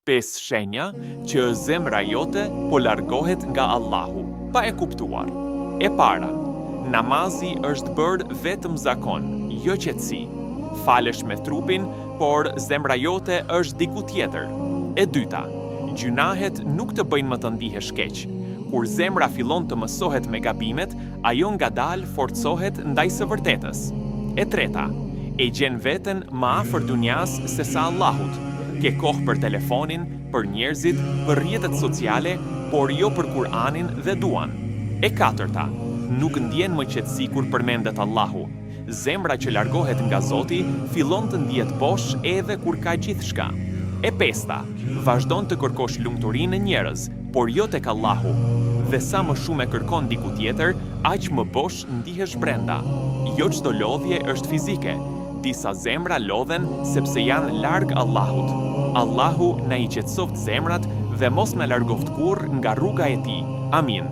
5 shenja që zemra jote po largohet nga Allahu, pa e kuptuar. E para, namazi është bërë vetëm zakon, jo qetësi. Falesh me trupin, por zemra jote është diku tjetër. E dyta, gjunahet nuk të bëjnë më të ndihesh keq. Kur zemra fillon të mësohet me gabimet, ajo ngadalë forcohet ndaj së vërtetës. E treta, e gjen veten më afër dunjas se sa Allahut. Ke kohë për telefonin, për njerëzit, për rrjetet sociale, por jo për Kur'anin dhe duan. E katërta, nuk ndjen më qetësi kur përmendet Allahu. Zemra që largohet nga Zoti fillon të ndihet bosh edhe kur ka gjithçka. E pesta, vazhdon të kërkosh lumturinë në njerëz, por jo tek Allahu. Dhe sa më shumë e kërkon diku tjetër, aq më bosh ndihesh brenda. Jo çdo lodhje është fizike. Disa zemra lodhen sepse janë larg Allahut. Allahu na i qetësoft zemrat dhe mos na largoft kurrë nga rruga e tij. Amin.